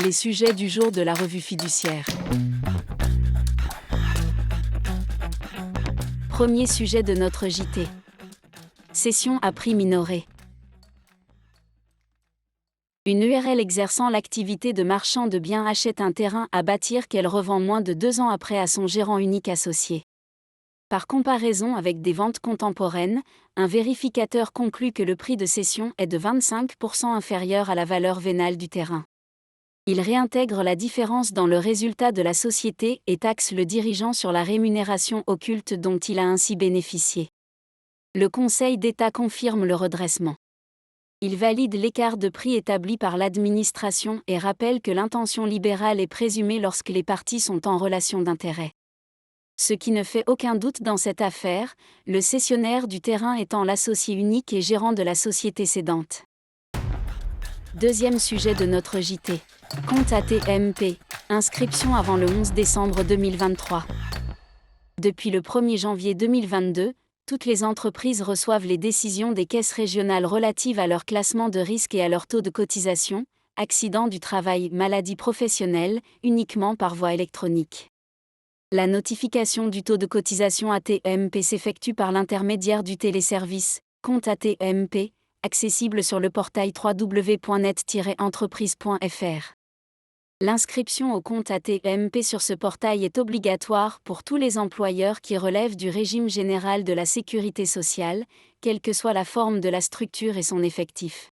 Les sujets du jour de la revue fiduciaire. Premier sujet de notre JT. Cession à prix minoré. Une URL exerçant l'activité de marchand de biens achète un terrain à bâtir qu'elle revend moins de 2 ans après à son gérant unique associé. Par comparaison avec des ventes contemporaines, un vérificateur conclut que le prix de cession est de 25% inférieur à la valeur vénale du terrain. Il réintègre la différence dans le résultat de la société et taxe le dirigeant sur la rémunération occulte dont il a ainsi bénéficié. Le Conseil d'État confirme le redressement. Il valide l'écart de prix établi par l'administration et rappelle que l'intention libérale est présumée lorsque les parties sont en relation d'intérêt. Ce qui ne fait aucun doute dans cette affaire, le cessionnaire du terrain étant l'associé unique et gérant de la société cédante. Deuxième sujet de notre JT. Compte AT&MP. Inscription avant le 11 décembre 2023. Depuis le 1er janvier 2022, toutes les entreprises reçoivent les décisions des caisses régionales relatives à leur classement de risque et à leur taux de cotisation, accident du travail, maladie professionnelle, uniquement par voie électronique. La notification du taux de cotisation AT&MP s'effectue par l'intermédiaire du téléservice Compte AT&MP, accessible sur le portail www.net-entreprise.fr. L'inscription au compte AT&MP sur ce portail est obligatoire pour tous les employeurs qui relèvent du régime général de la sécurité sociale, quelle que soit la forme de la structure et son effectif.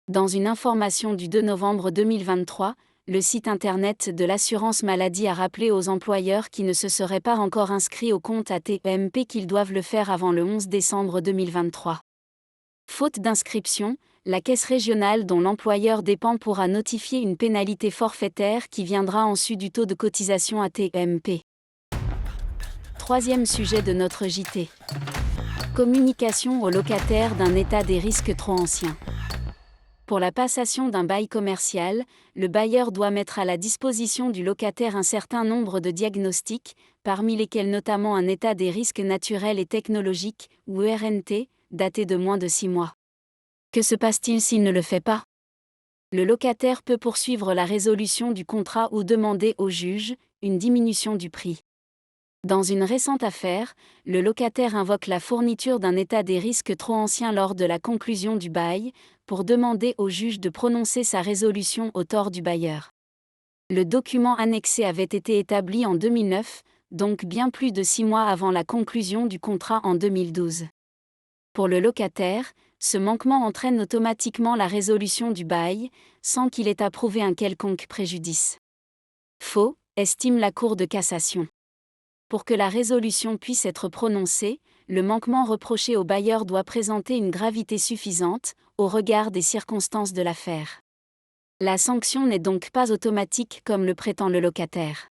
Dans une information du 2 novembre 2023, le site internet de l'assurance maladie a rappelé aux employeurs qui ne se seraient pas encore inscrits au compte AT&MP qu'ils doivent le faire avant le 11 décembre 2023. Faute d'inscription, la caisse régionale dont l'employeur dépend pourra notifier une pénalité forfaitaire qui viendra en sus du taux de cotisation AT&MP. Troisième sujet de notre JT. Communication aux locataires d'un état des risques trop ancien. Pour la passation d'un bail commercial, le bailleur doit mettre à la disposition du locataire un certain nombre de diagnostics, parmi lesquels notamment un état des risques naturels et technologiques, ou ERNT, daté de moins de 6 mois. Que se passe-t-il s'il ne le fait pas ? Le locataire peut poursuivre la résolution du contrat ou demander au juge une diminution du prix. Dans une récente affaire, le locataire invoque la fourniture d'un état des risques trop ancien lors de la conclusion du bail, pour demander au juge de prononcer sa résolution au tort du bailleur. Le document annexé avait été établi en 2009, donc bien plus de 6 mois avant la conclusion du contrat en 2012. Pour le locataire, ce manquement entraîne automatiquement la résolution du bail, sans qu'il ait à prouver un quelconque préjudice. Faux, estime la Cour de cassation. Pour que la résolution puisse être prononcée, le manquement reproché au bailleur doit présenter une gravité suffisante, au regard des circonstances de l'affaire. La sanction n'est donc pas automatique comme le prétend le locataire.